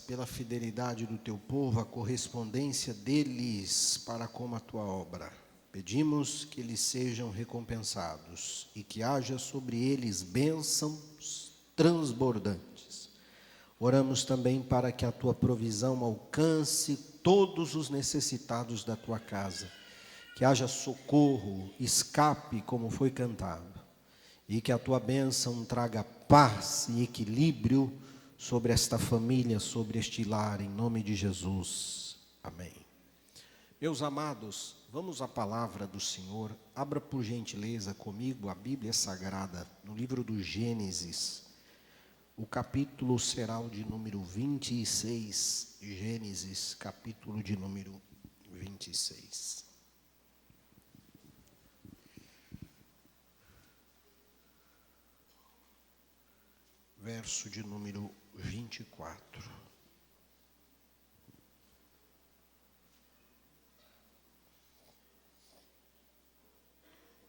pela fidelidade do teu povo, a correspondência deles para com a tua obra. Pedimos que eles sejam recompensados e que haja sobre eles bênçãos transbordantes. Oramos também para que a tua provisão alcance todos os necessitados da tua casa, que haja socorro, escape, como foi cantado, e que a tua bênção traga paz e equilíbrio sobre esta família, sobre este lar, em nome de Jesus. Amém. Meus amados, vamos à palavra do Senhor. Abra por gentileza comigo a Bíblia Sagrada, no livro do Gênesis. O capítulo será o de número 26, Gênesis, capítulo de número 26. Verso de número 24.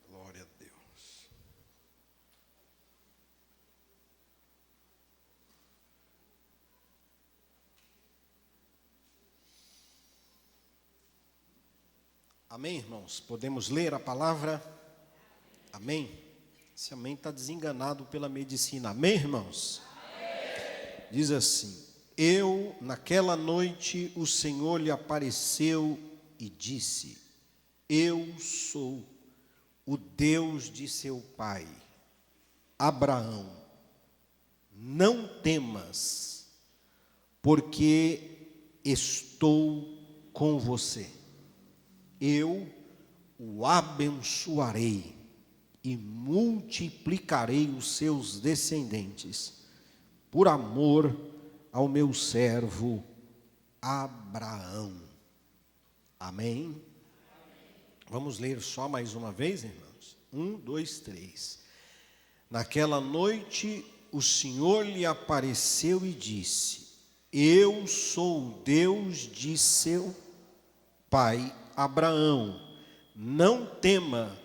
Glória a Deus. Amém, irmãos? Podemos ler a palavra? Amém? Esse amém está desenganado pela medicina. Amém, irmãos? Amém. Diz assim: naquela noite, o Senhor lhe apareceu e disse: Eu sou o Deus de seu pai, Abraão. Não temas, porque estou com você. Eu o abençoarei e multiplicarei os seus descendentes, por amor ao meu servo Abraão. Amém? Vamos ler só mais uma vez, irmãos? 1, 2, 3. Naquela noite, o Senhor lhe apareceu e disse: Eu sou o Deus de seu pai Abraão. Não tema,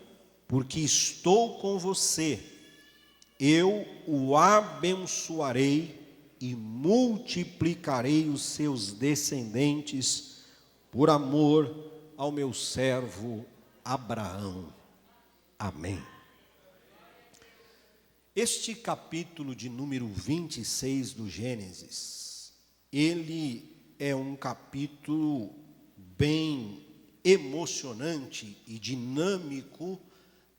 porque estou com você. Eu o abençoarei e multiplicarei os seus descendentes por amor ao meu servo Abraão. Amém. Este capítulo de número 26 do Gênesis, ele é um capítulo bem emocionante e dinâmico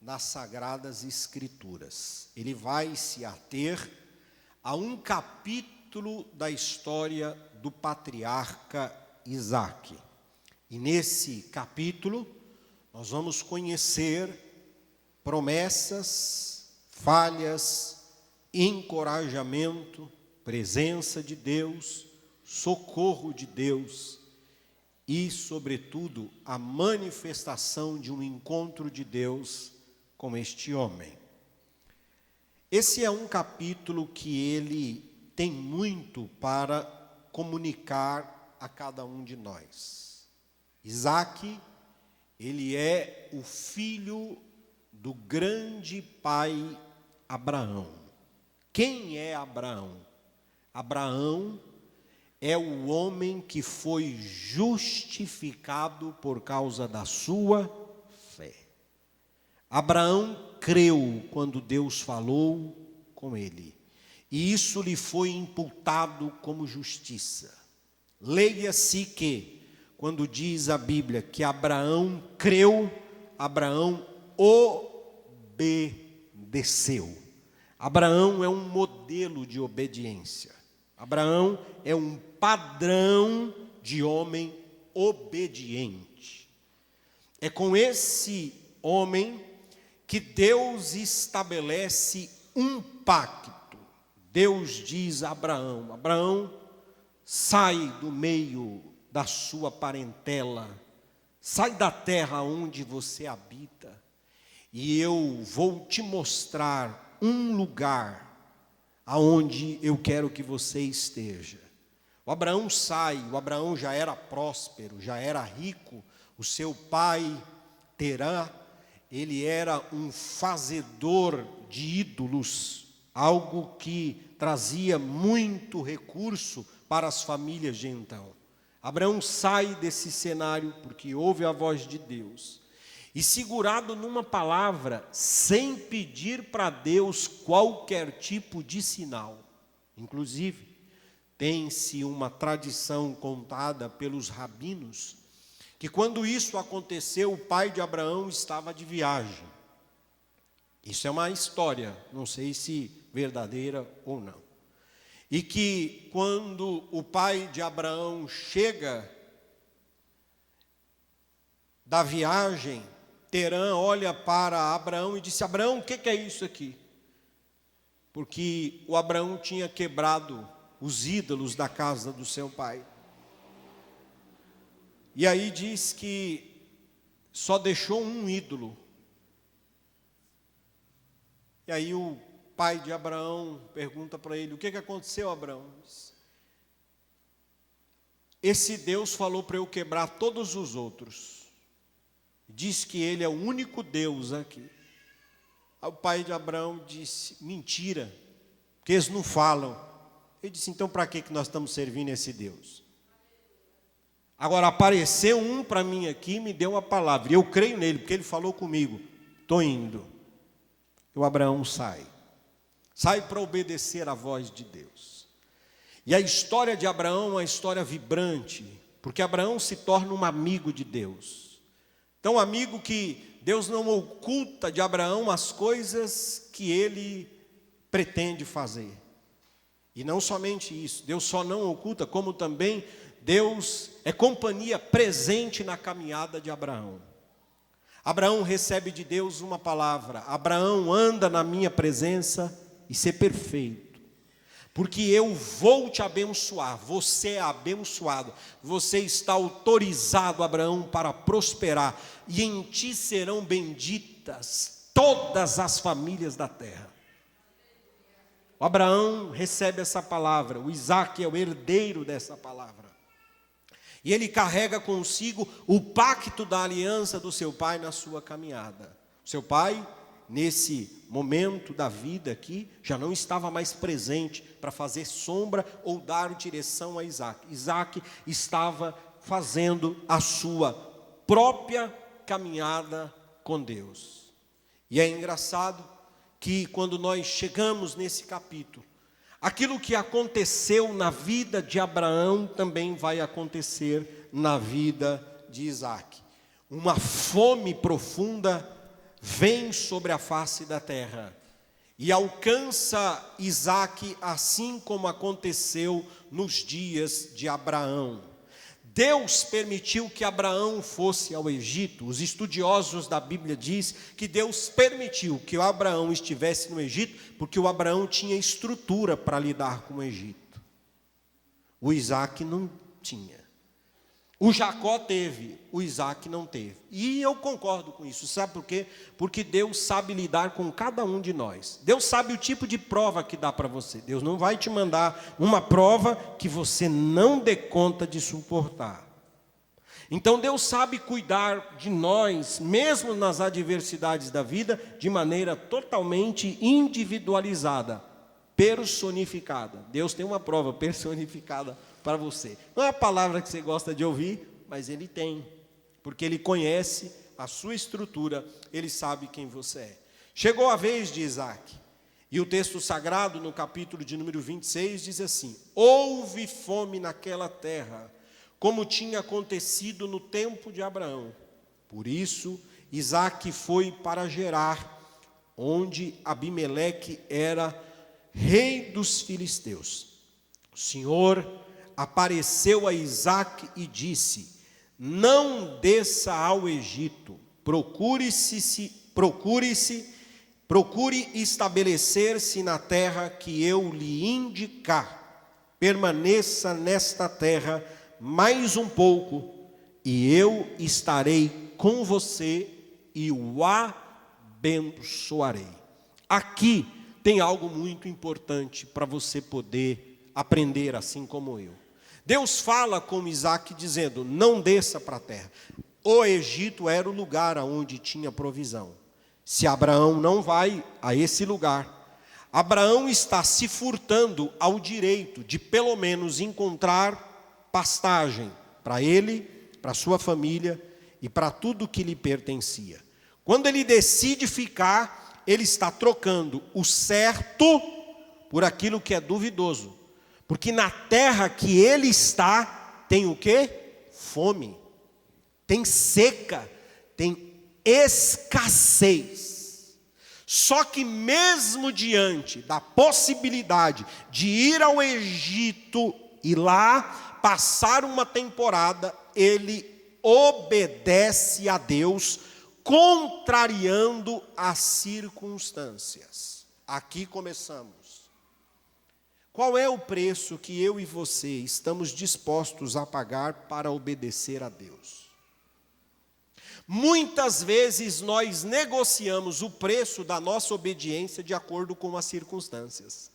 nas Sagradas Escrituras. Ele vai se ater a um capítulo da história do patriarca Isaque. E nesse capítulo nós vamos conhecer promessas, falhas, encorajamento, presença de Deus, socorro de Deus e, sobretudo, a manifestação de um encontro de Deus com este homem. Esse é um capítulo que ele tem muito para comunicar a cada um de nós. Isaque, ele é o filho do grande pai Abraão. Quem é Abraão? Abraão é o homem que foi justificado por causa da sua fé. Abraão creu quando Deus falou com ele, e isso lhe foi imputado como justiça. Leia-se que, quando diz a Bíblia que Abraão creu, Abraão obedeceu. Abraão é um modelo de obediência. Abraão é um padrão de homem obediente. É com esse homem que Deus estabelece um pacto. Deus diz a Abraão: Abraão, sai do meio da sua parentela, sai da terra onde você habita, e eu vou te mostrar um lugar aonde eu quero que você esteja. O Abraão sai, o Abraão já era próspero, já era rico, o seu pai, Terã, ele era um fazedor de ídolos, algo que trazia muito recurso para as famílias de então. Abraão sai desse cenário porque ouve a voz de Deus. E segurado numa palavra, sem pedir para Deus qualquer tipo de sinal. Inclusive, tem-se uma tradição contada pelos rabinos, que quando isso aconteceu, o pai de Abraão estava de viagem. Isso é uma história, não sei se verdadeira ou não. E que quando o pai de Abraão chega da viagem, Terã olha para Abraão e disse: Abraão, o que é isso aqui? Porque o Abraão tinha quebrado os ídolos da casa do seu pai. E aí diz que só deixou um ídolo. E aí o pai de Abraão pergunta para ele: o que aconteceu, Abraão? Esse Deus falou para eu quebrar todos os outros. Diz que ele é o único Deus aqui. Aí o pai de Abraão disse: mentira, porque eles não falam. Ele disse: então para que nós estamos servindo esse Deus? Agora apareceu um para mim aqui, me deu uma palavra, e eu creio nele, porque ele falou comigo. Estou indo. E o Abraão sai para obedecer à voz de Deus. E a história de Abraão é uma história vibrante, porque Abraão se torna um amigo de Deus. Tão amigo que Deus não oculta de Abraão as coisas que ele pretende fazer. E não somente isso, Deus só não oculta, como também Deus é companhia presente na caminhada de Abraão. Abraão recebe de Deus uma palavra: Abraão, anda na minha presença e ser perfeito, porque eu vou te abençoar. Você é abençoado, você está autorizado, Abraão, para prosperar, e em ti serão benditas todas as famílias da terra. O Abraão recebe essa palavra, o Isaque é o herdeiro dessa palavra. E ele carrega consigo o pacto da aliança do seu pai na sua caminhada. O seu pai, nesse momento da vida aqui, já não estava mais presente para fazer sombra ou dar direção a Isaque. Isaque estava fazendo a sua própria caminhada com Deus. E é engraçado que quando nós chegamos nesse capítulo, aquilo que aconteceu na vida de Abraão também vai acontecer na vida de Isaque. Uma fome profunda vem sobre a face da terra e alcança Isaque, assim como aconteceu nos dias de Abraão. Deus permitiu que Abraão fosse ao Egito. Os estudiosos da Bíblia dizem que Deus permitiu que o Abraão estivesse no Egito, porque o Abraão tinha estrutura para lidar com o Egito. O Isaque não tinha. O Jacó teve, o Isaque não teve. E eu concordo com isso, sabe por quê? Porque Deus sabe lidar com cada um de nós. Deus sabe o tipo de prova que dá para você. Deus não vai te mandar uma prova que você não dê conta de suportar. Então Deus sabe cuidar de nós, mesmo nas adversidades da vida, de maneira totalmente individualizada, personificada. Deus tem uma prova personificada para você. Não é a palavra que você gosta de ouvir, mas Ele tem, porque Ele conhece a sua estrutura, Ele sabe quem você é. Chegou a vez de Isaque, e o texto sagrado no capítulo de número 26 diz assim: houve fome naquela terra, como tinha acontecido no tempo de Abraão. Por isso Isaque foi para Gerar, onde Abimeleque era rei dos filisteus. O Senhor apareceu a Isaque e disse: não desça ao Egito, procure estabelecer-se na terra que eu lhe indicar. Permaneça nesta terra mais um pouco, e eu estarei com você e o abençoarei. Aqui tem algo muito importante para você poder aprender, assim como eu. Deus fala com Isaque dizendo: não desça para a terra. O Egito era o lugar onde tinha provisão. Se Abraão não vai a esse lugar, Abraão está se furtando ao direito de pelo menos encontrar pastagem para ele, para sua família e para tudo que lhe pertencia. Quando ele decide ficar, ele está trocando o certo por aquilo que é duvidoso. Porque na terra que ele está, tem o quê? Fome, tem seca, tem escassez. Só que mesmo diante da possibilidade de ir ao Egito e lá passar uma temporada, ele obedece a Deus, contrariando as circunstâncias. Aqui começamos. Qual é o preço que eu e você estamos dispostos a pagar para obedecer a Deus? Muitas vezes nós negociamos o preço da nossa obediência de acordo com as circunstâncias.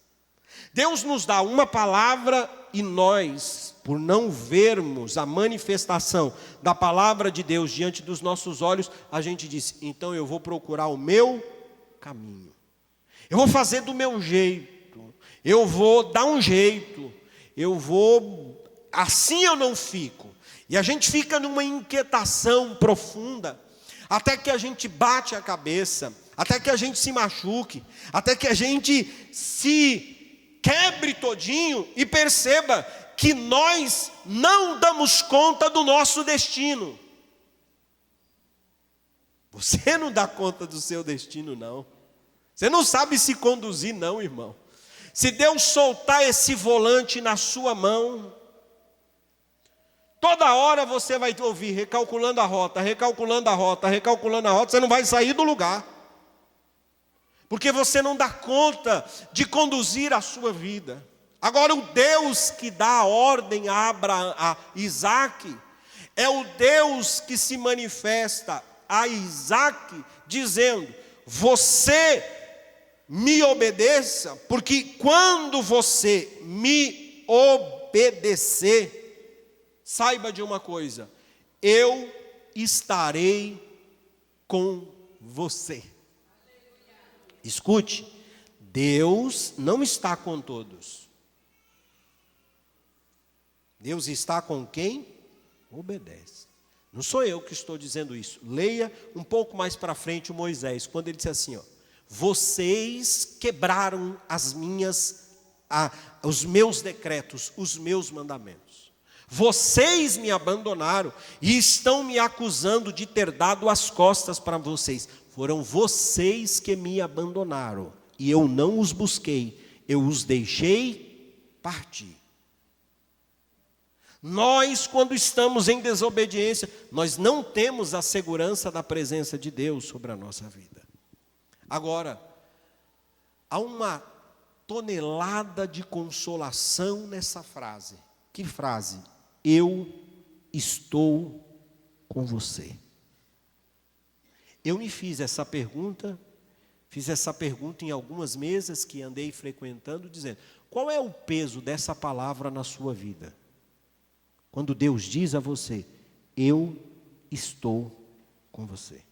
Deus nos dá uma palavra e nós, por não vermos a manifestação da palavra de Deus diante dos nossos olhos, a gente diz, então eu vou procurar o meu caminho. Eu vou fazer do meu jeito, eu vou dar um jeito, assim eu não fico. E a gente fica numa inquietação profunda, até que a gente bate a cabeça, até que a gente se machuque, até que a gente se quebre todinho e perceba que nós não damos conta do nosso destino. Você não dá conta do seu destino, não. Você não sabe se conduzir, não, irmão. Se Deus soltar esse volante na sua mão, toda hora você vai ouvir, recalculando a rota, você não vai sair do lugar. Porque você não dá conta de conduzir a sua vida. Agora o Deus que dá a ordem a Isaac, é o Deus que se manifesta a Isaac, dizendo, você me obedeça, porque quando você me obedecer, saiba de uma coisa, eu estarei com você. Escute, Deus não está com todos. Deus está com quem obedece. Não sou eu que estou dizendo isso. Leia um pouco mais para frente o Moisés, quando ele disse assim, ó, vocês quebraram os meus decretos, os meus mandamentos. Vocês me abandonaram e estão me acusando de ter dado as costas para vocês. Foram vocês que me abandonaram e eu não os busquei, eu os deixei partir. Nós, quando estamos em desobediência, nós não temos a segurança da presença de Deus sobre a nossa vida. Agora, há uma tonelada de consolação nessa frase. Que frase? Eu estou com você. Eu me fiz essa pergunta em algumas mesas que andei frequentando, dizendo, qual é o peso dessa palavra na sua vida? Quando Deus diz a você, eu estou com você.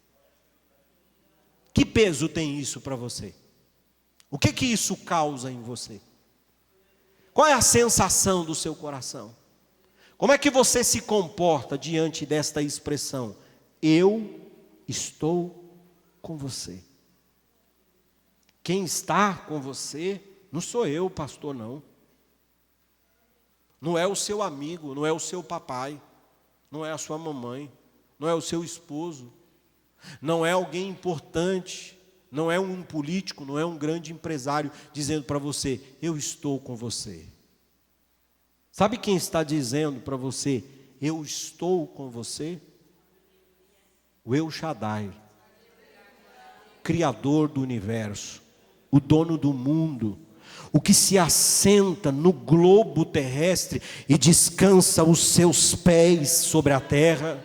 Que peso tem isso para você? O que isso causa em você? Qual é a sensação do seu coração? Como é que você se comporta diante desta expressão? Eu estou com você. Quem está com você não sou eu, pastor, não. Não é o seu amigo, não é o seu papai, não é a sua mamãe, não é o seu esposo, não é alguém importante, não é um político, não é um grande empresário dizendo para você, eu estou com você. Sabe quem está dizendo para você, eu estou com você? O El Shaddai, Criador do universo, o dono do mundo, o que se assenta no globo terrestre e descansa os seus pés sobre a terra.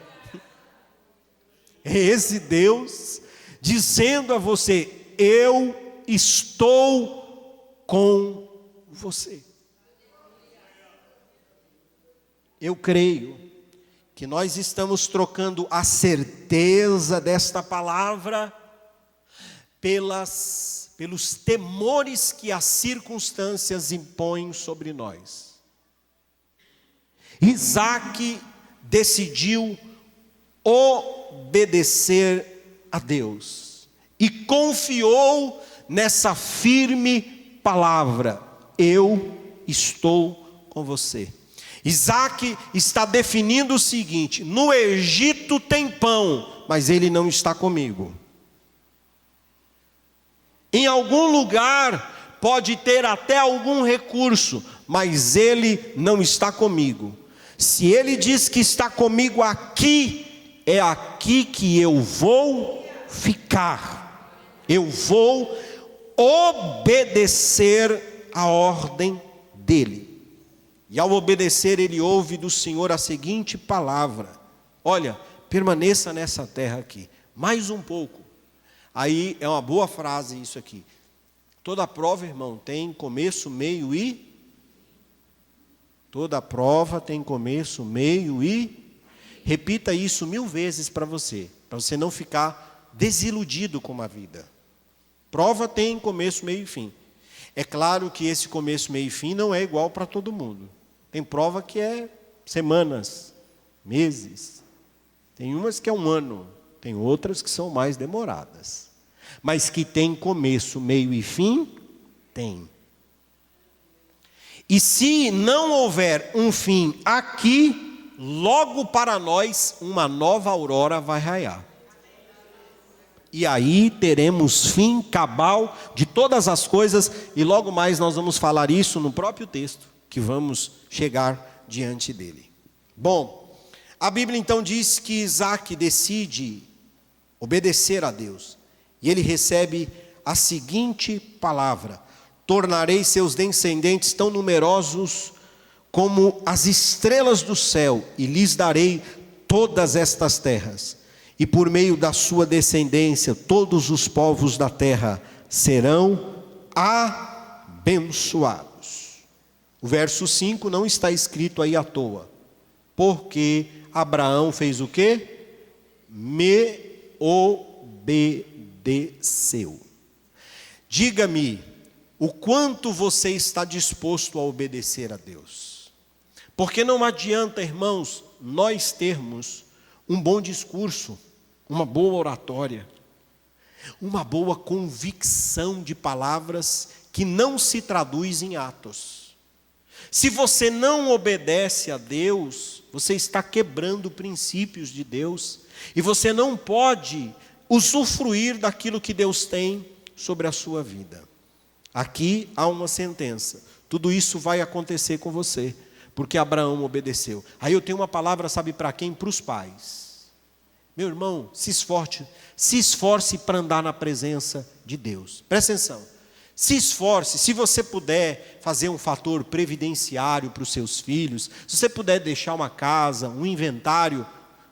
É esse Deus dizendo a você, eu estou com você. Eu creio que nós estamos trocando a certeza desta palavra pelos temores que as circunstâncias impõem sobre nós. Isaac decidiu obedecer a Deus e confiou nessa firme palavra: eu estou com você. Isaac está definindo o seguinte: no Egito tem pão, mas ele não está comigo. Em algum lugar pode ter até algum recurso, mas ele não está comigo. Se ele diz que está comigo aqui, é aqui que eu vou ficar. Eu vou obedecer a ordem dele. E ao obedecer, ele ouve do Senhor a seguinte palavra: olha, permaneça nessa terra aqui, mais um pouco. Aí é uma boa frase isso aqui. Toda prova, irmão, tem começo, meio e... Toda prova tem começo, meio e... Repita isso 1000 vezes para você não ficar desiludido com a vida. Prova tem começo, meio e fim. É claro que esse começo, meio e fim não é igual para todo mundo. Tem prova que é semanas, meses. Tem umas que é um ano. Tem outras que são mais demoradas. Mas que tem começo, meio e fim, tem. E se não houver um fim aqui, logo para nós uma nova aurora vai raiar. E aí teremos fim cabal de todas as coisas, e logo mais nós vamos falar isso no próprio texto, que vamos chegar diante dele. Bom, a Bíblia então diz que Isaac decide obedecer a Deus, e ele recebe a seguinte palavra: tornarei seus descendentes tão numerosos como as estrelas do céu, e lhes darei todas estas terras, e por meio da sua descendência todos os povos da terra serão abençoados. O verso 5 não está escrito aí à toa, porque Abraão fez o quê? Me obedeceu. Diga-me, o quanto você está disposto a obedecer a Deus? Porque não adianta, irmãos, nós termos um bom discurso, uma boa oratória, uma boa convicção de palavras que não se traduz em atos. Se você não obedece a Deus, você está quebrando princípios de Deus, e você não pode usufruir daquilo que Deus tem sobre a sua vida. Aqui há uma sentença: tudo isso vai acontecer com você, porque Abraão obedeceu. Aí eu tenho uma palavra, sabe para quem? Para os pais. Meu irmão, se esforce para andar na presença de Deus. Presta atenção, se esforce. Se você puder fazer um fator previdenciário para os seus filhos, se você puder deixar uma casa, um inventário,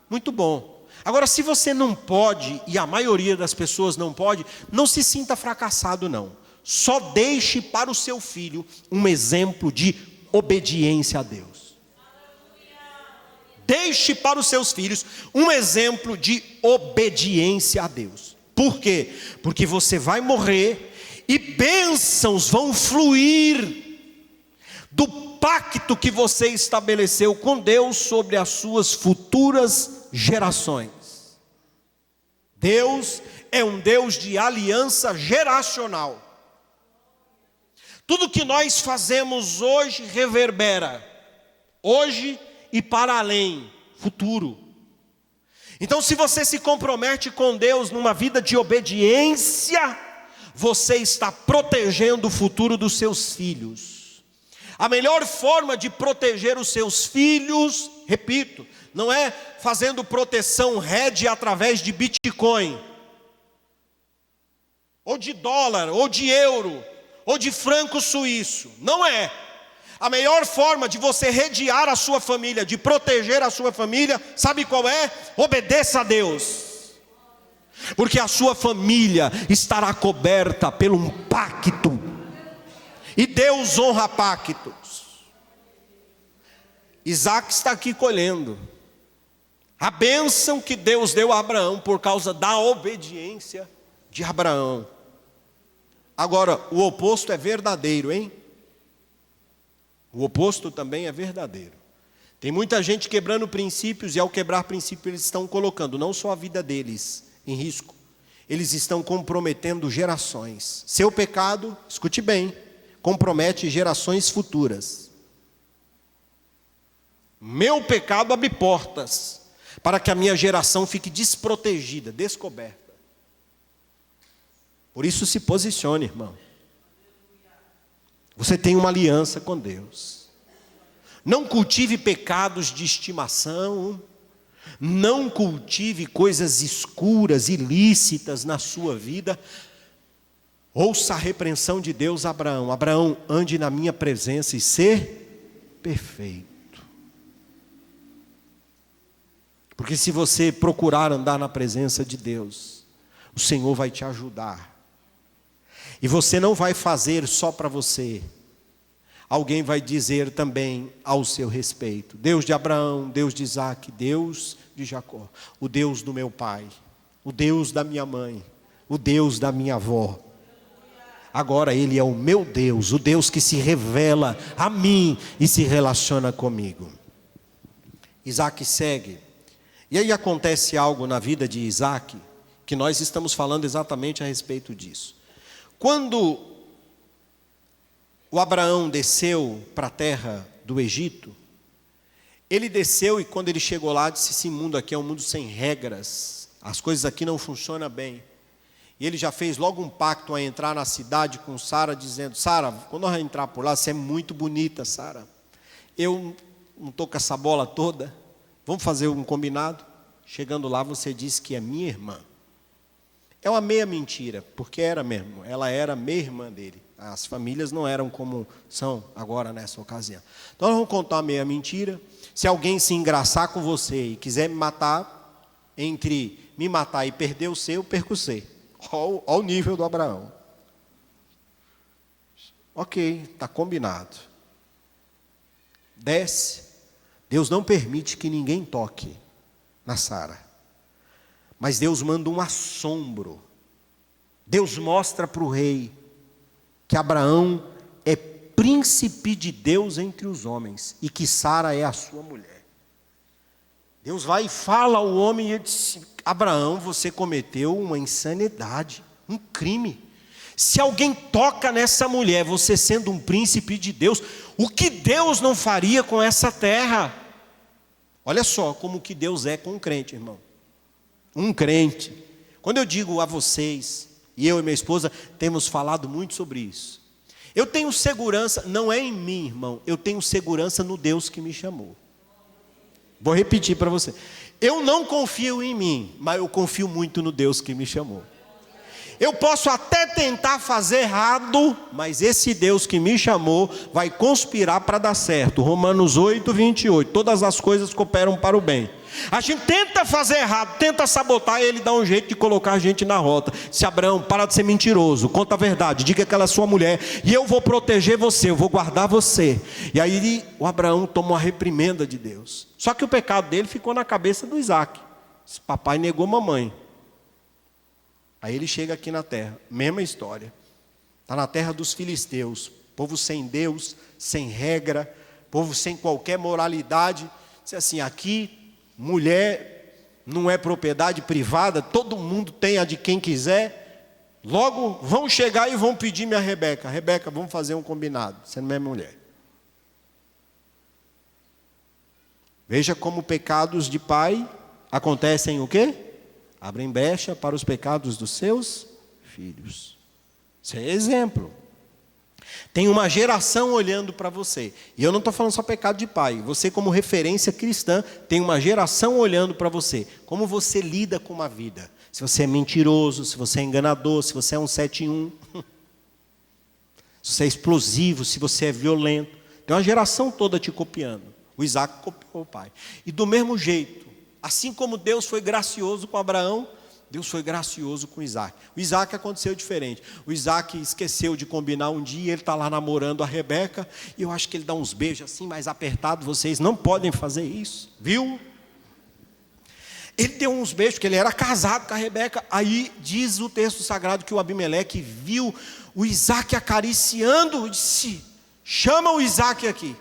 muito bom. Agora, se você não pode, e a maioria das pessoas não pode, não se sinta fracassado não. Só deixe para o seu filho um exemplo de obediência a Deus. Deixe para os seus filhos um exemplo de obediência a Deus. Por quê? Porque você vai morrer e bênçãos vão fluir do pacto que você estabeleceu com Deus sobre as suas futuras gerações. Deus é um Deus de aliança geracional. Tudo que nós fazemos hoje reverbera, hoje e para além, futuro. Então, se você se compromete com Deus numa vida de obediência, você está protegendo o futuro dos seus filhos. A melhor forma de proteger os seus filhos, repito, não é fazendo proteção hedge através de Bitcoin, ou de dólar, ou de euro, ou de franco suíço. Não é. A melhor forma de você redear a sua família, de proteger a sua família, sabe qual é? Obedeça a Deus. Porque a sua família estará coberta por um pacto. E Deus honra pactos. Isaac está aqui colhendo a bênção que Deus deu a Abraão por causa da obediência de Abraão. Agora, o oposto é verdadeiro, hein? O oposto também é verdadeiro. Tem muita gente quebrando princípios, e ao quebrar princípios eles estão colocando não só a vida deles em risco, eles estão comprometendo gerações. Seu pecado, escute bem, compromete gerações futuras. Meu pecado abre portas para que a minha geração fique desprotegida, descoberta. Por isso se posicione, irmão. Você tem uma aliança com Deus. Não cultive pecados de estimação. Não cultive coisas escuras, ilícitas na sua vida. Ouça a repreensão de Deus a Abraão. Abraão, ande na minha presença e ser perfeito. Porque se você procurar andar na presença de Deus, o Senhor vai te ajudar. E você não vai fazer só para você. Alguém vai dizer também ao seu respeito. Deus de Abraão, Deus de Isaac, Deus de Jacó. O Deus do meu pai. O Deus da minha mãe. O Deus da minha avó. Agora Ele é o meu Deus. O Deus que se revela a mim e se relaciona comigo. Isaac segue. E aí acontece algo na vida de Isaac, que nós estamos falando exatamente a respeito disso. Quando o Abraão desceu para a terra do Egito, ele desceu e quando ele chegou lá, disse, esse mundo aqui é um mundo sem regras, as coisas aqui não funcionam bem. E ele já fez logo um pacto a entrar na cidade com Sara, dizendo, Sara, quando nós entrar por lá, você é muito bonita, Sara. Eu não estou com essa bola toda. Vamos fazer um combinado? Chegando lá, você disse que é minha irmã. É uma meia mentira, porque era mesmo. Ela era meia irmã dele. As famílias não eram como são agora nessa ocasião. Então, nós vamos contar uma meia mentira. Se alguém se engraçar com você e quiser me matar, entre me matar e perder o seu, eu perco o seu. Olha o nível do Abraão. Ok, está combinado. Desce. Deus não permite que ninguém toque na Sara. Mas Deus manda um assombro. Deus mostra para o rei que Abraão é príncipe de Deus entre os homens e que Sara é a sua mulher. Deus vai e fala ao homem e diz, Abraão, você cometeu uma insanidade, um crime. Se alguém toca nessa mulher, você sendo um príncipe de Deus, o que Deus não faria com essa terra? Olha só como que Deus é com um crente, irmão. Um crente. Quando eu digo a vocês, e eu e minha esposa temos falado muito sobre isso. Eu tenho segurança, não é em mim, irmão. Eu tenho segurança no Deus que me chamou. Vou repetir para você. Eu não confio em mim, mas eu confio muito no Deus que me chamou. Eu posso até tentar fazer errado, mas esse Deus que me chamou vai conspirar para dar certo. Romanos 8, 28. Todas as coisas cooperam para o bem. A gente tenta fazer errado, tenta sabotar, e ele dá um jeito de colocar a gente na rota. Se Abraão, para de ser mentiroso, conta a verdade, diga que ela é sua mulher, e eu vou proteger você, eu vou guardar você. E aí o Abraão tomou a reprimenda de Deus. Só que o pecado dele ficou na cabeça do Isaac. Esse papai negou mamãe. Aí ele chega aqui na terra, mesma história. Está na terra dos filisteus, povo sem Deus, sem regra, povo sem qualquer moralidade. Diz assim, aqui mulher não é propriedade privada, todo mundo tem a de quem quiser. Logo vão chegar e vão pedir minha Rebeca. Rebeca, vamos fazer um combinado, você não é mulher. Veja como pecados de pai acontecem o quê? Abrem brecha para os pecados dos seus filhos. Isso é exemplo. Tem uma geração olhando para você. E eu não estou falando só pecado de pai. Você como referência cristã, tem uma geração olhando para você. Como você lida com uma vida. Se você é mentiroso, se você é enganador, se você é um 7-1. Se você é explosivo, se você é violento. Tem uma geração toda te copiando. O Isaac copiou o pai. E do mesmo jeito, assim como Deus foi gracioso com Abraão, Deus foi gracioso com Isaac. O Isaac aconteceu diferente. O Isaac esqueceu de combinar um dia, ele está lá namorando a Rebeca, e eu acho que ele dá uns beijos assim, mais apertados, vocês não podem fazer isso, viu? Ele deu uns beijos, porque ele era casado com a Rebeca. Aí diz o texto sagrado que o Abimeleque viu o Isaac acariciando, disse: chama o Isaac aqui.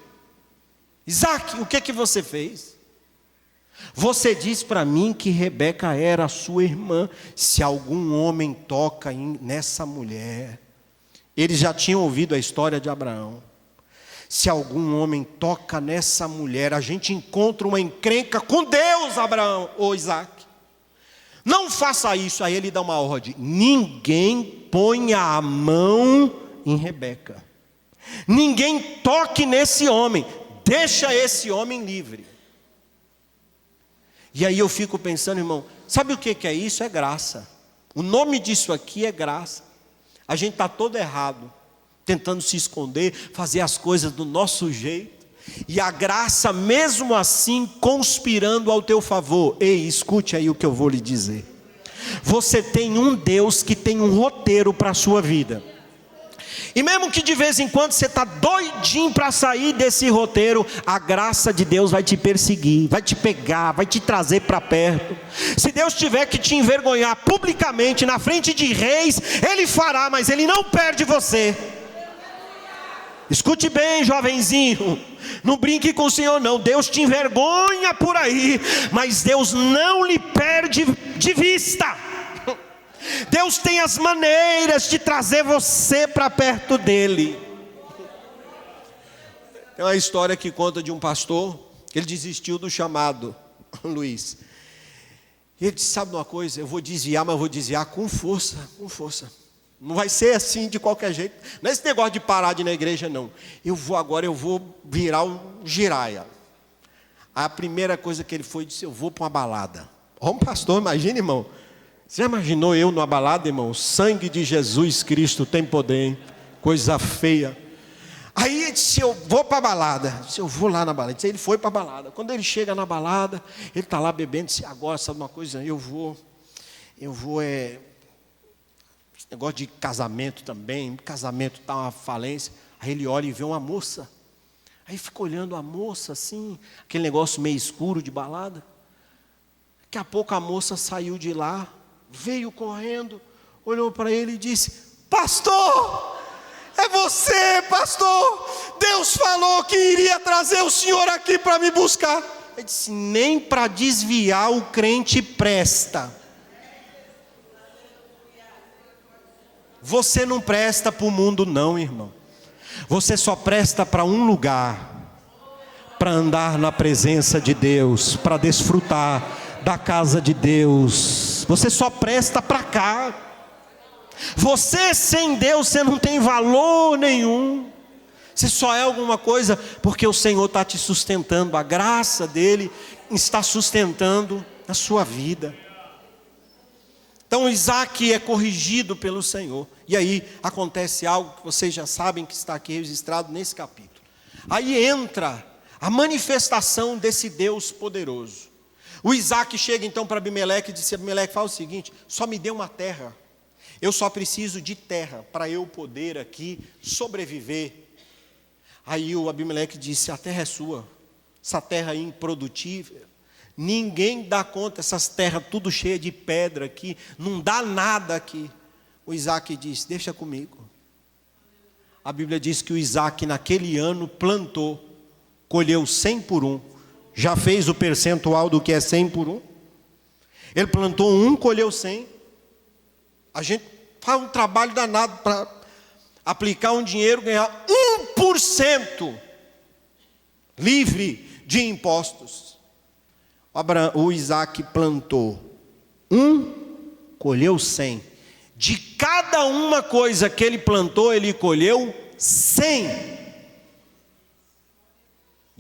Isaac, o que você fez? Você diz para mim que Rebeca era a sua irmã. Se algum homem toca nessa mulher, eles já tinham ouvido a história de Abraão. Se algum homem toca nessa mulher, a gente encontra uma encrenca com Deus, Abraão, ou Isaac. Não faça isso. Aí ele dá uma ordem: ninguém ponha a mão em Rebeca. Ninguém toque nesse homem. Deixa esse homem livre. E aí eu fico pensando, irmão, sabe o que é isso? É graça. O nome disso aqui é graça. A gente está todo errado, tentando se esconder, fazer as coisas do nosso jeito, e a graça mesmo assim conspirando ao teu favor. Ei, escute aí o que eu vou lhe dizer. Você tem um Deus que tem um roteiro para a sua vida. E mesmo que de vez em quando você está doidinho para sair desse roteiro, a graça de Deus vai te perseguir, vai te pegar, vai te trazer para perto. Se Deus tiver que te envergonhar publicamente na frente de reis, Ele fará, mas Ele não perde você. Escute bem, jovenzinho, não brinque com o Senhor não. Deus te envergonha por aí, mas Deus não lhe perde de vista. Deus tem as maneiras de trazer você para perto dele. Tem uma história que conta de um pastor, que ele desistiu do chamado, Luiz. E ele disse: sabe uma coisa, eu vou desviar, mas eu vou desviar com força, com força. Não vai ser assim de qualquer jeito. Não é esse negócio de parar de ir na igreja, não. Eu vou virar um giraia. A primeira coisa que ele foi, disse: eu vou para uma balada. Ó, um pastor, imagina, irmão. Você já imaginou eu numa balada, irmão? O sangue de Jesus Cristo tem poder, hein? Coisa feia. Aí ele disse: eu vou para a balada. Eu disse: eu vou lá na balada. Disse, ele foi para a balada. Quando ele chega na balada, ele está lá bebendo. Disse: agora, sabe uma coisa? Eu vou esse negócio de casamento também. Casamento está uma falência. Aí ele olha e vê uma moça. Aí fica olhando a moça assim, aquele negócio meio escuro de balada. Daqui a pouco a moça saiu de lá, veio correndo, olhou para ele e disse: pastor, é você, pastor. Deus falou que iria trazer o senhor aqui para me buscar. Ele disse: nem para desviar o crente presta. Você não presta para o mundo não, irmão. Você só presta para um lugar, para andar na presença de Deus, para desfrutar da casa de Deus. Você só presta para cá. Você sem Deus, você não tem valor nenhum. Você só é alguma coisa porque o Senhor está te sustentando. A graça dele está sustentando a sua vida. Então Isaac é corrigido pelo Senhor. E aí acontece algo que vocês já sabem, que está aqui registrado nesse capítulo. Aí entra a manifestação desse Deus poderoso. O Isaac chega então para Abimeleque e diz: Abimeleque, fala o seguinte: só me dê uma terra. Eu só preciso de terra para eu poder aqui sobreviver. Aí o Abimeleque disse: a terra é sua. Essa terra é improdutível. Ninguém dá conta, essas terras tudo cheias de pedra aqui, não dá nada aqui. O Isaac disse: deixa comigo. A Bíblia diz que o Isaac naquele ano plantou, colheu 100 por 1. Já fez o percentual do que é 100 por 1? Ele plantou 1, colheu 100. A gente faz um trabalho danado para aplicar um dinheiro, ganhar 1% livre de impostos. O Isaac plantou 1, colheu 100. De cada uma coisa que ele plantou, ele colheu 100.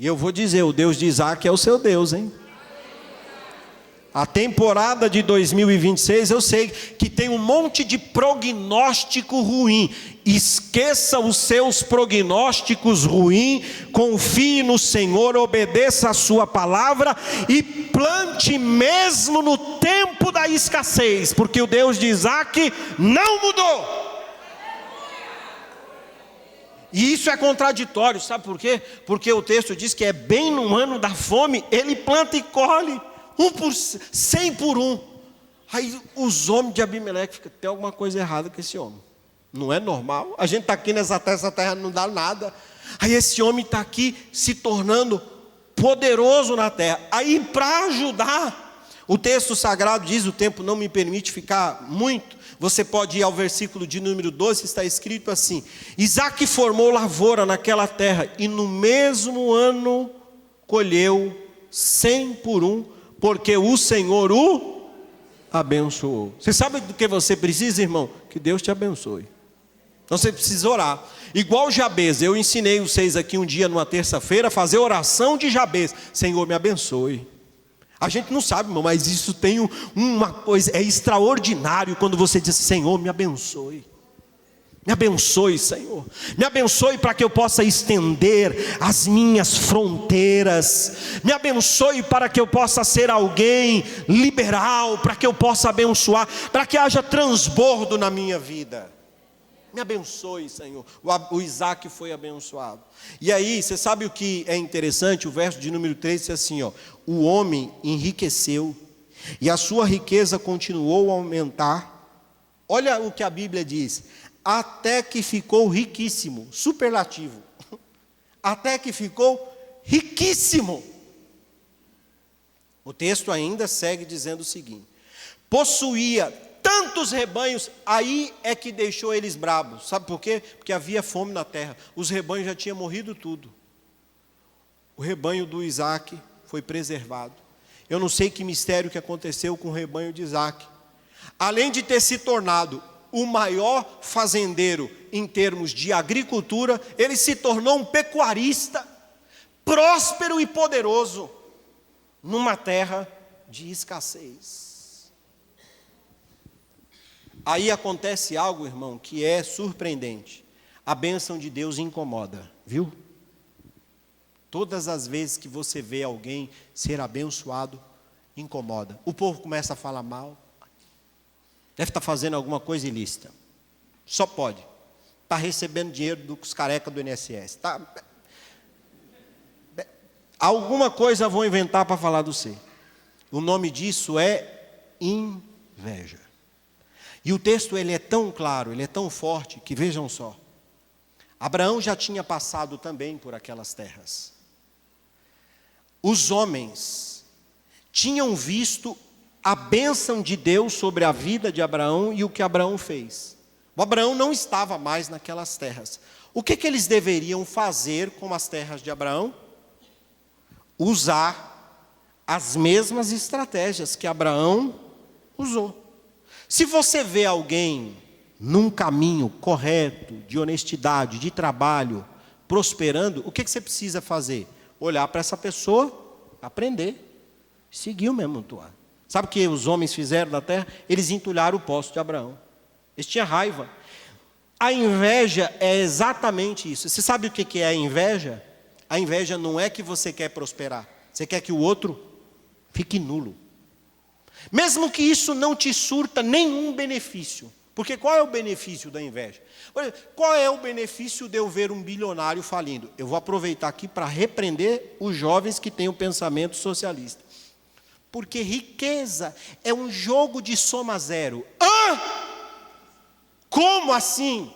E eu vou dizer, o Deus de Isaac é o seu Deus, hein? A temporada de 2026, eu sei que tem um monte de prognóstico ruim. Esqueça os seus prognósticos ruins, confie no Senhor, obedeça a sua palavra e plante mesmo no tempo da escassez, porque o Deus de Isaac não mudou. E isso é contraditório, sabe por quê? Porque o texto diz que é bem no ano da fome, ele planta e colhe 100 por 1. Aí os homens de Abimeleque ficam: tem alguma coisa errada com esse homem. Não é normal. A gente está aqui nessa terra, essa terra não dá nada. Aí esse homem está aqui se tornando poderoso na terra. Aí para ajudar, o texto sagrado diz, o tempo não me permite ficar muito, você pode ir ao versículo de número 12, está escrito assim: Isaque formou lavoura naquela terra, e no mesmo ano colheu 100 por um, porque o Senhor o abençoou. Você sabe do que você precisa, irmão? Que Deus te abençoe. Então você precisa orar. Igual Jabez, eu ensinei vocês aqui um dia, numa terça-feira, a fazer oração de Jabez. Senhor, me abençoe. A gente não sabe, irmão, mas isso tem uma coisa, é extraordinário quando você diz: Senhor, me abençoe. Me abençoe, Senhor. Me abençoe para que eu possa estender as minhas fronteiras. Me abençoe para que eu possa ser alguém liberal, para que eu possa abençoar, para que haja transbordo na minha vida. Me abençoe, Senhor. O Isaque foi abençoado. E aí, você sabe o que é interessante? O verso de número 3 diz assim, ó: o homem enriqueceu, e a sua riqueza continuou a aumentar. Olha o que a Bíblia diz: até que ficou riquíssimo. Superlativo. Até que ficou riquíssimo. O texto ainda segue dizendo o seguinte: possuía tantos rebanhos. Aí é que deixou eles bravos. Sabe por quê? Porque havia fome na terra. Os rebanhos já tinham morrido tudo. O rebanho do Isaque foi preservado. Eu não sei que mistério que aconteceu com o rebanho de Isaque. Além de ter se tornado o maior fazendeiro em termos de agricultura, ele se tornou um pecuarista, próspero e poderoso, numa terra de escassez. Aí acontece algo, irmão, que é surpreendente. A bênção de Deus incomoda, viu? Todas as vezes que você vê alguém ser abençoado, incomoda. O povo começa a falar mal. Deve estar fazendo alguma coisa ilícita. Só pode. Está recebendo dinheiro dos carecas do INSS. Alguma coisa vão inventar para falar do você. O nome disso é inveja. E o texto ele é tão claro, ele é tão forte, que vejam só. Abraão já tinha passado também por aquelas terras. Os homens tinham visto a bênção de Deus sobre a vida de Abraão e o que Abraão fez. O Abraão não estava mais naquelas terras. O que eles deveriam fazer com as terras de Abraão? Usar as mesmas estratégias que Abraão usou. Se você vê alguém num caminho correto, de honestidade, de trabalho, prosperando, o que você precisa fazer? Olhar para essa pessoa, aprender, seguir o mesmo toar. Sabe o que os homens fizeram na terra? Eles entulharam o poço de Abraão. Eles tinham raiva. A inveja é exatamente isso. Você sabe o que é a inveja? A inveja não é que você quer prosperar. Você quer que o outro fique nulo. Mesmo que isso não te surta nenhum benefício. Porque qual é o benefício da inveja? Qual é o benefício de eu ver um bilionário falindo? Eu vou aproveitar aqui para repreender os jovens que têm o pensamento socialista. Porque riqueza é um jogo de soma zero. Como assim?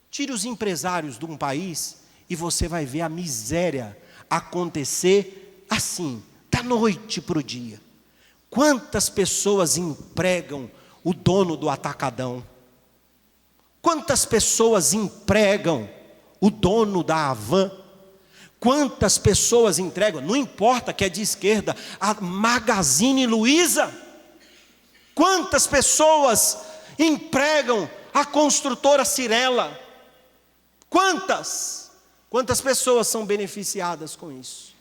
Tire os empresários de um país e você vai ver a miséria acontecer assim, da noite para o dia. Quantas pessoas empregam o dono do atacadão? Quantas pessoas empregam o dono da Havan? Quantas pessoas entregam, não importa que é de esquerda, a Magazine Luiza? Quantas pessoas empregam a construtora Cirela? Quantas pessoas são beneficiadas com isso?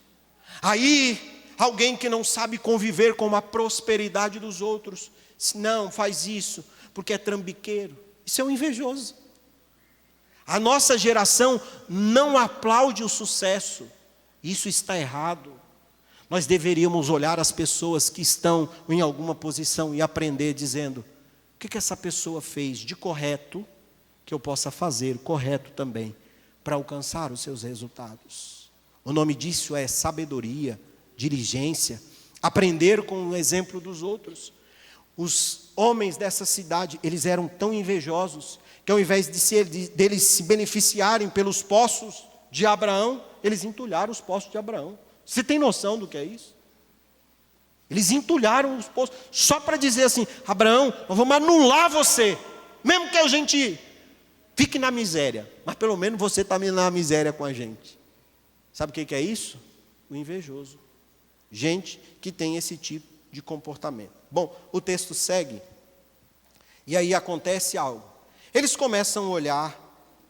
Aí, alguém que não sabe conviver com a prosperidade dos outros, não, faz isso, porque é trambiqueiro. Isso é um invejoso. A nossa geração não aplaude o sucesso. Isso está errado. Nós deveríamos olhar as pessoas que estão em alguma posição e aprender dizendo: o que essa pessoa fez de correto, que eu possa fazer correto também, para alcançar os seus resultados. O nome disso é sabedoria, diligência, aprender com o exemplo dos outros. Os homens dessa cidade, eles eram tão invejosos que ao invés deles se beneficiarem pelos poços de Abraão, eles entulharam os poços de Abraão. Você tem noção do que é isso? Eles entulharam os poços, só para dizer assim: Abraão, nós vamos anular você, mesmo que a gente fique na miséria, mas pelo menos você está na miséria com a gente. Sabe o que é isso? O invejoso. Gente que tem esse tipo de comportamento. Bom, o texto segue, e aí acontece algo. Eles começam a olhar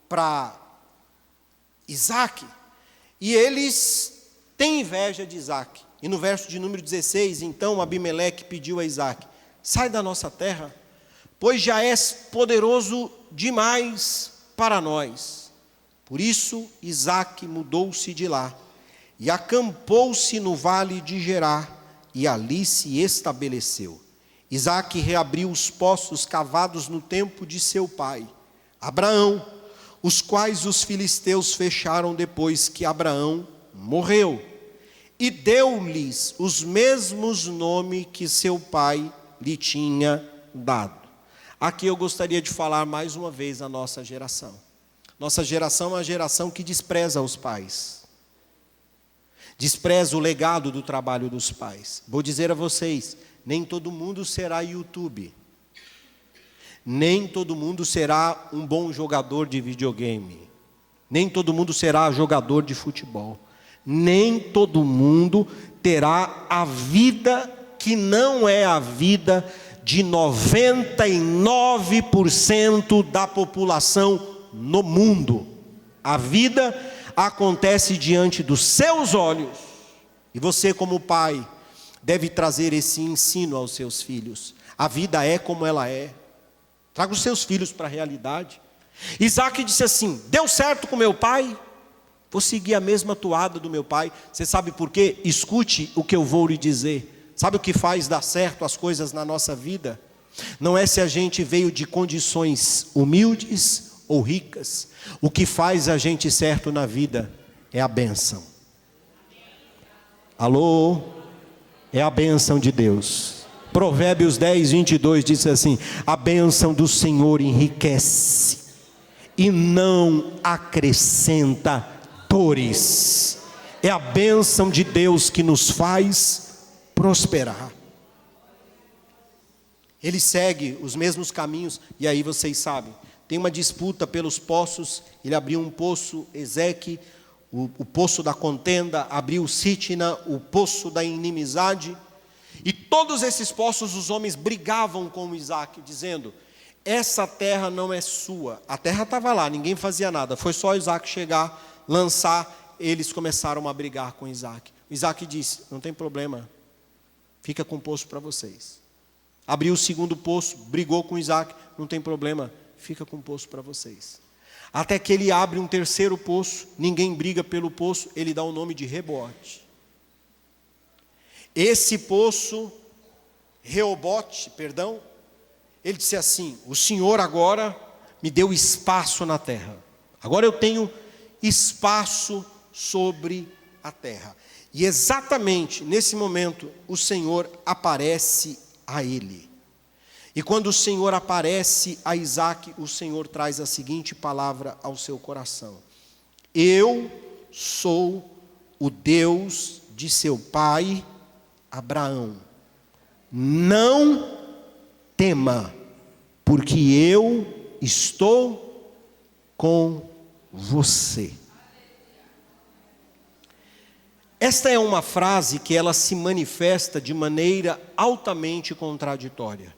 para Isaac, e eles têm inveja de Isaac. E no verso de número 16, então Abimeleque pediu a Isaac: sai da nossa terra, pois já és poderoso demais para nós. Por isso Isaac mudou-se de lá, e acampou-se no vale de Gerar, e ali se estabeleceu. Isaac reabriu os poços cavados no tempo de seu pai, Abraão, os quais os filisteus fecharam depois que Abraão morreu, e deu-lhes os mesmos nomes que seu pai lhe tinha dado. Aqui eu gostaria de falar mais uma vez a nossa geração. Nossa geração é uma geração que despreza os pais, despreza o legado do trabalho dos pais. Vou dizer a vocês: nem todo mundo será YouTube, nem todo mundo será um bom jogador de videogame, nem todo mundo será jogador de futebol, nem todo mundo terá a vida que não é a vida de 99% da população no mundo. A vida acontece diante dos seus olhos, e você, como pai, deve trazer esse ensino aos seus filhos. A vida é como ela é. Traga os seus filhos para a realidade. Isaac disse assim: deu certo com meu pai, vou seguir a mesma toada do meu pai. Você sabe por quê? Escute o que eu vou lhe dizer. Sabe o que faz dar certo as coisas na nossa vida? Não é se a gente veio de condições humildes ou ricas. O que faz a gente certo na vida é a bênção. Alô? É a bênção de Deus. Provérbios 10, 22 diz assim: a bênção do Senhor enriquece e não acrescenta dores. É a bênção de Deus que nos faz prosperar. Ele segue os mesmos caminhos, e aí vocês sabem, tem uma disputa pelos poços. Ele abriu um poço, Ezeque, o poço da contenda, abriu Sitna, o poço da inimizade, e todos esses poços os homens brigavam com Isaac, dizendo: essa terra não é sua. A terra estava lá, ninguém fazia nada, foi só Isaac chegar, lançar, eles começaram a brigar com Isaac. Isaac disse: não tem problema, fica com o poço para vocês. Abriu o segundo poço, brigou com Isaac: não tem problema, fica com o poço para vocês. Até que ele abre um terceiro poço, ninguém briga pelo poço, ele dá o nome de Rebote. Esse poço, Reobote, ele disse assim: o Senhor agora me deu espaço na terra, agora eu tenho espaço sobre a terra. E exatamente nesse momento o Senhor aparece a ele. E quando o Senhor aparece a Isaac, o Senhor traz a seguinte palavra ao seu coração: eu sou o Deus de seu pai Abraão. Não tema, porque eu estou com você. Esta é uma frase que ela se manifesta de maneira altamente contraditória.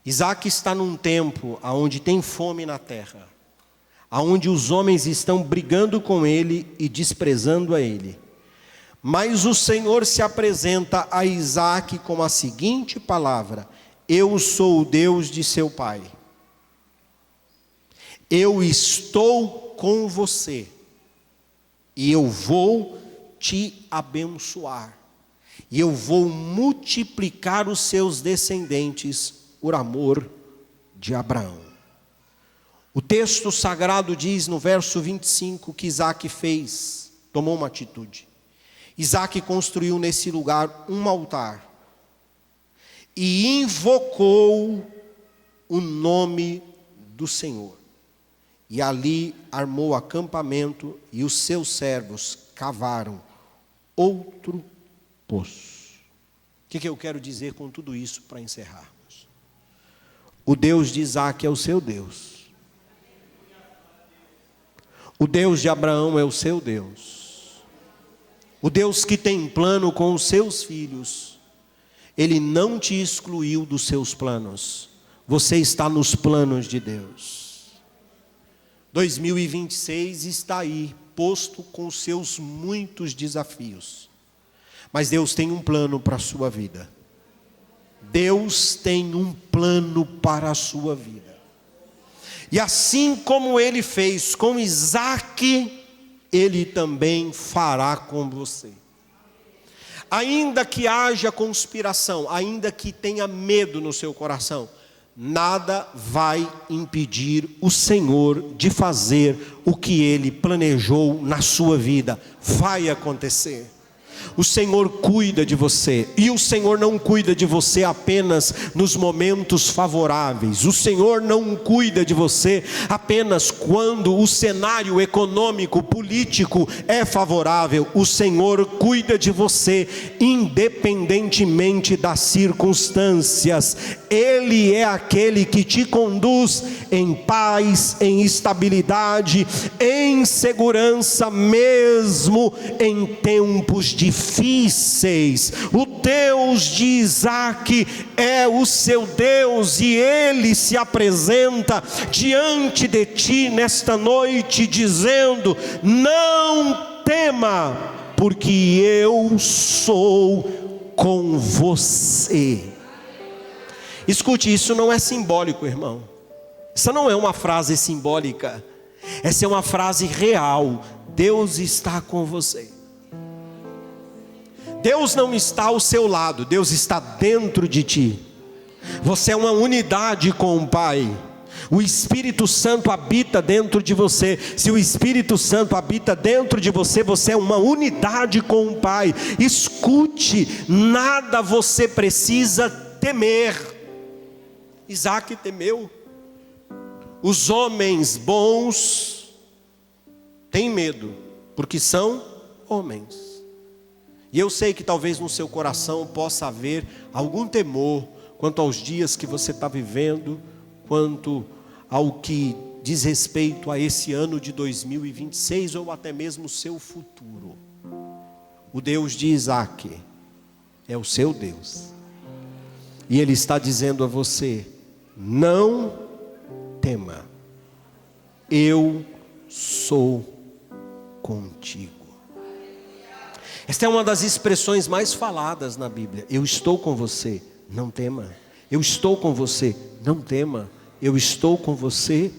Isaac está num tempo onde tem fome na terra, onde os homens estão brigando com ele e desprezando a ele. Mas o Senhor se apresenta a Isaac com a seguinte palavra: eu sou o Deus de seu pai. Eu estou com você e eu vou te abençoar. E eu vou multiplicar os seus descendentes por amor de Abraão. O texto sagrado diz no verso 25 que Isaac tomou uma atitude. Isaac construiu nesse lugar um altar e invocou o nome do Senhor. E ali armou acampamento, e os seus servos cavaram outro poço. O que eu quero dizer com tudo isso para encerrarmos? O Deus de Isaque é o seu Deus. O Deus de Abraão é o seu Deus. O Deus que tem plano com os seus filhos. Ele não te excluiu dos seus planos. Você está nos planos de Deus. 2026 está aí, posto com seus muitos desafios. Mas Deus tem um plano para a sua vida. Deus tem um plano para a sua vida. E assim como Ele fez com Isaque, Ele também fará com você. Ainda que haja conspiração, ainda que tenha medo no seu coração, nada vai impedir o Senhor de fazer o que Ele planejou na sua vida. Vai acontecer. O Senhor cuida de você, e o Senhor não cuida de você apenas nos momentos favoráveis. O Senhor não cuida de você apenas quando o cenário econômico, político é favorável. O Senhor cuida de você independentemente das circunstâncias. Ele é aquele que te conduz em paz, em estabilidade, em segurança, mesmo em tempos difíceis. O Deus de Isaque é o seu Deus, e Ele se apresenta diante de ti nesta noite dizendo: não tema, porque eu sou com você. Escute, isso não é simbólico, irmão. Essa não é uma frase simbólica. Essa é uma frase real. Deus está com você. Deus não está ao seu lado, Deus está dentro de ti. Você é uma unidade com o Pai. O Espírito Santo habita dentro de você. Se o Espírito Santo habita dentro de você, você é uma unidade com o Pai. Escute, nada você precisa temer. Isaque temeu. Os homens bons têm medo, porque são homens. E eu sei que talvez no seu coração possa haver algum temor quanto aos dias que você está vivendo, quanto ao que diz respeito a esse ano de 2026, ou até mesmo o seu futuro. O Deus de Isaque é o seu Deus. E Ele está dizendo a você: não tema, eu sou contigo. Esta é uma das expressões mais faladas na Bíblia. Eu estou com você, não tema. Eu estou com você, não tema. Eu estou com você,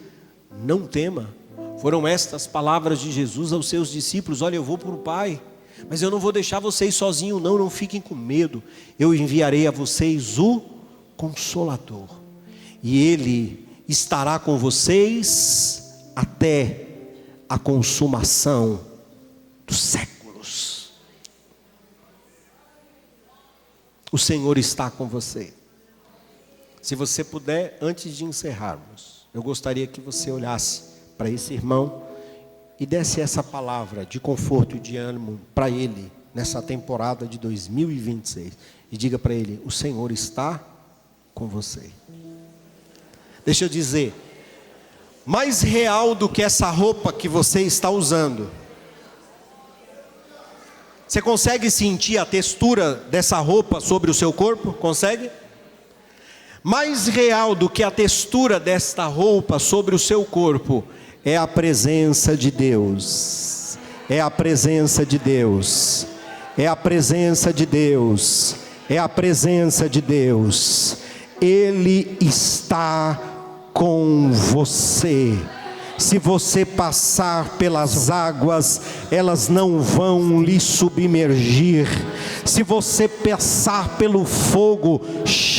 não tema. Foram estas palavras de Jesus aos seus discípulos: olha, eu vou para o Pai, mas eu não vou deixar vocês sozinhos, não fiquem com medo. Eu enviarei a vocês o Consolador, e Ele estará com vocês até a consumação dos séculos. O Senhor está com você. Se você puder, antes de encerrarmos, eu gostaria que você olhasse para esse irmão e desse essa palavra de conforto e de ânimo para ele nessa temporada de 2026. E diga para ele: o Senhor está com você. Deixa eu dizer, mais real do que essa roupa que você está usando, você consegue sentir a textura dessa roupa sobre o seu corpo? Consegue? Mais real do que a textura desta roupa sobre o seu corpo é a presença de Deus. É a presença de Deus. É a presença de Deus. É a presença de Deus. Ele está com você. Se você passar pelas águas, elas não vão lhe submergir. Se você passar pelo fogo,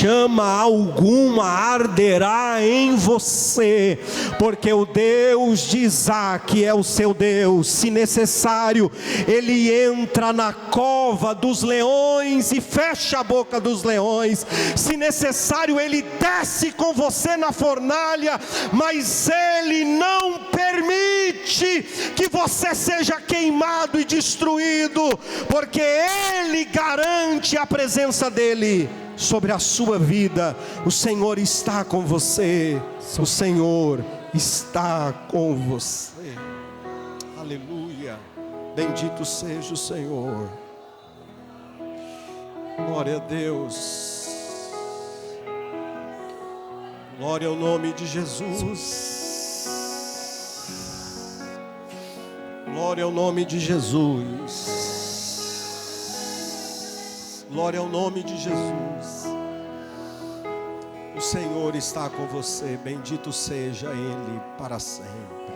chama alguma arderá em você, porque o Deus de Isaac é o seu Deus. Se necessário, Ele entra na cova dos leões e fecha a boca dos leões. Se necessário, Ele desce com você na fornalha, mas Ele não permite que você seja queimado e destruído, porque Ele garante a presença dEle sobre a sua vida. O Senhor está com você. O Senhor está com você. Aleluia. Bendito seja o Senhor. Glória a Deus. Glória ao nome de Jesus. Glória ao nome de Jesus. Glória ao nome de Jesus. O Senhor está com você. Bendito seja Ele para sempre.